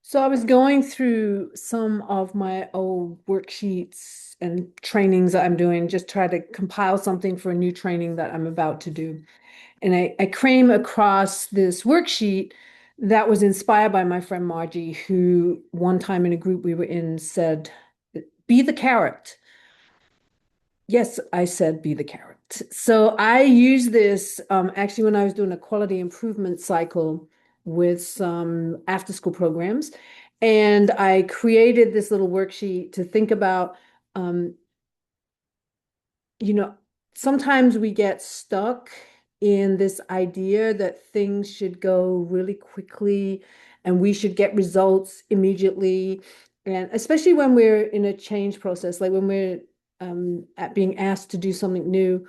So I was going through some of my old worksheets and trainings that I'm doing, just try to compile something for a new training that I'm about to do. And I came across this worksheet that was inspired by my friend Margie, who one time in a group we were in said, "Be the carrot." Yes, I said be the carrot. So I use this actually when I was doing a quality improvement cycle with some after school programs. And I created this little worksheet to think about, um, you know, sometimes we get stuck in this idea that things should go really quickly and we should get results immediately. And especially when we're in a change process, like when we're at being asked to do something new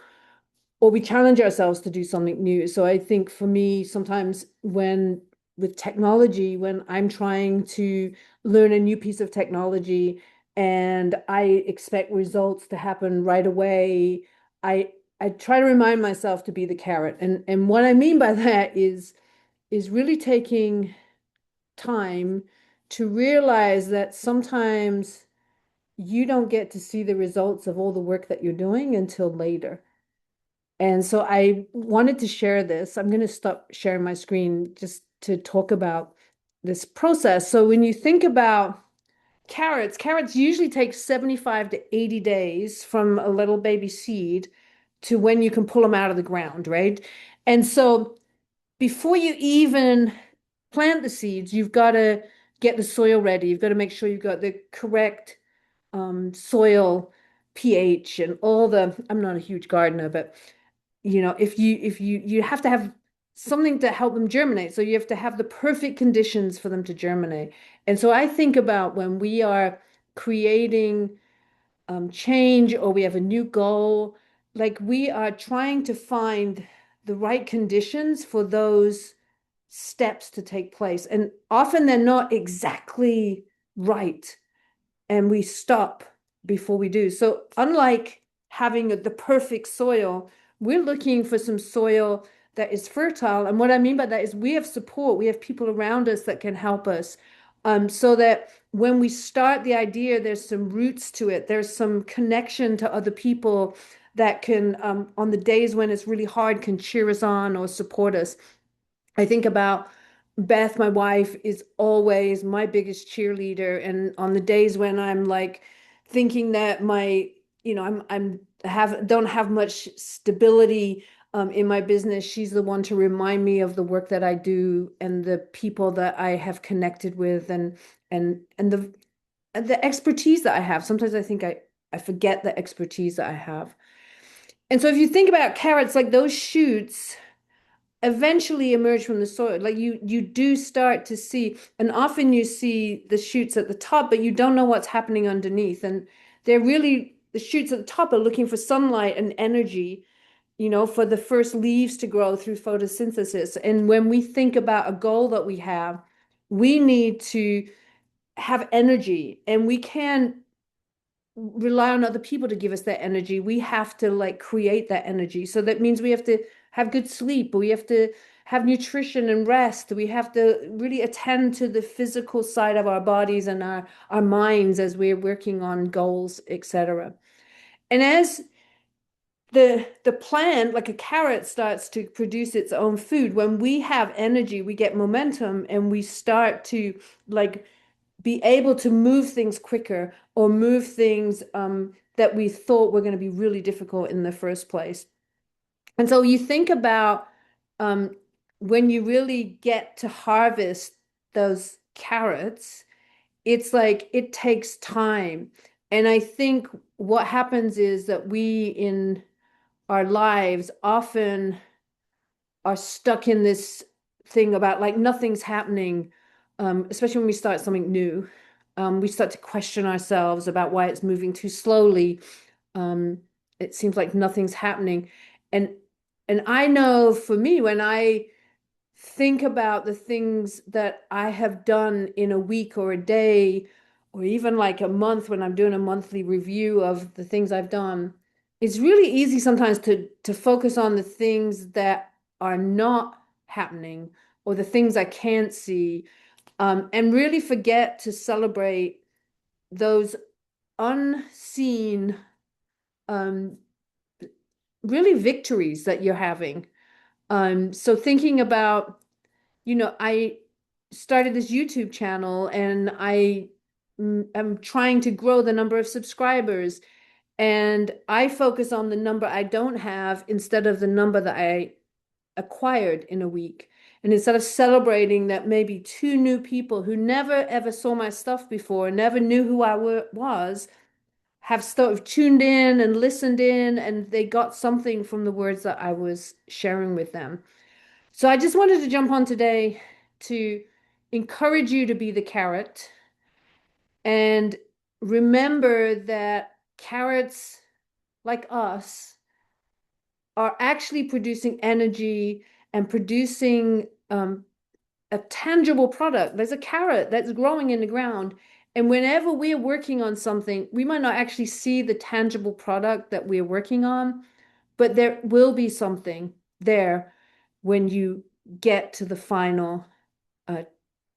or we challenge ourselves to do something new. So I think for me, sometimes when with technology, when I'm trying to learn a new piece of technology and I expect results to happen right away, I I try to remind myself to be the carrot. And what I mean by that is really taking time to realize that sometimes you don't get to see the results of all the work that you're doing until later. And so I wanted to share this. I'm going to stop sharing my screen just to talk about this process. So when you think about carrots usually take 75 to 80 days from a little baby seed to when you can pull them out of the ground, right? And so before you even plant the seeds, you've got to get the soil ready. You've got to make sure you've got the correct soil pH and all the, I'm not a huge gardener, but if you have to have something to help them germinate, so you have to have the perfect conditions for them to germinate. And so I think about when we are creating change or we have a new goal, like we are trying to find the right conditions for those steps to take place. And often they're not exactly right and we stop before we do. So unlike having the perfect soil, we're looking for some soil that is fertile. And what I mean by that is we have support, we have people around us that can help us. So that when we start the idea, there's some roots to it, there's some connection to other people that can, on the days when it's really hard, can cheer us on or support us. I think about Beth, my wife, is always my biggest cheerleader. And on the days when I'm like thinking that I'm have don't have much stability in my business, she's the one to remind me of the work that I do and the people that I have connected with and the expertise that I have. Sometimes I think I forget the expertise that I have. And so if you think about carrots, like those shoots eventually emerge from the soil. Like you do start to see, and often you see the shoots at the top, but you don't know what's happening underneath. And they're really the shoots at the top are looking for sunlight and energy, for the first leaves to grow through photosynthesis. And when we think about a goal that we have, we need to have energy, and we can rely on other people to give us that energy. We have to like create that energy. So that means we have to have good sleep. We have to have nutrition and rest. We have to really attend to the physical side of our bodies and our minds as we're working on goals, etc. And as the plant, like a carrot, starts to produce its own food, when we have energy, we get momentum and we start to like be able to move things quicker or move things that we thought were going to be really difficult in the first place. And so you think about um, when you really get to harvest those carrots, it's like it takes time. And I think what happens is that we in our lives often are stuck in this thing about like nothing's happening, especially when we start something new. We start to question ourselves about why it's moving too slowly. Um, it seems like nothing's happening. And and I know for me, when I think about the things that I have done in a week or a day, or even like a month when I'm doing a monthly review of the things I've done, it's really easy sometimes to focus on the things that are not happening or the things I can't see. and really forget to celebrate those unseen, um, really victories that you're having. So thinking about, I started this YouTube channel and am trying to grow the number of subscribers. And I focus on the number I don't have instead of the number that I acquired in a week. And instead of celebrating that maybe two new people who never ever saw my stuff before, never knew who I was, have sort of tuned in and listened in, and they got something from the words that I was sharing with them. So I just wanted to jump on today to encourage you to be the carrot and remember that carrots, like us, are actually producing energy and producing a tangible product. There's a carrot that's growing in the ground. And whenever we're working on something, we might not actually see the tangible product that we're working on, but there will be something there when you get to the final uh,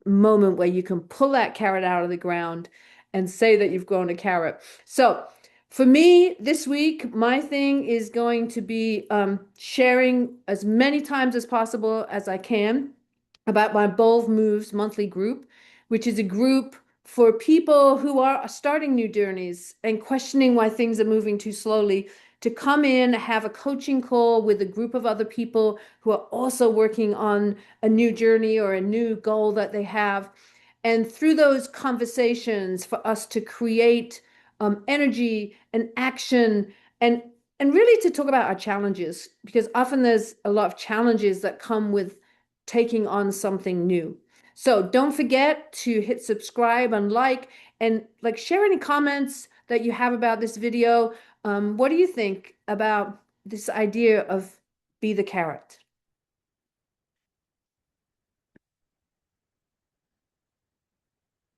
moment where you can pull that carrot out of the ground and say that you've grown a carrot. So for me this week, my thing is going to be sharing as many times as possible as I can about my Bold Moves monthly group, which is a group for people who are starting new journeys and questioning why things are moving too slowly, to come in, have a coaching call with a group of other people who are also working on a new journey or a new goal that they have. And through those conversations, for us to create energy and action and really to talk about our challenges, because often there's a lot of challenges that come with taking on something new. So don't forget to hit subscribe and like share any comments that you have about this video. What do you think about this idea of be the carrot?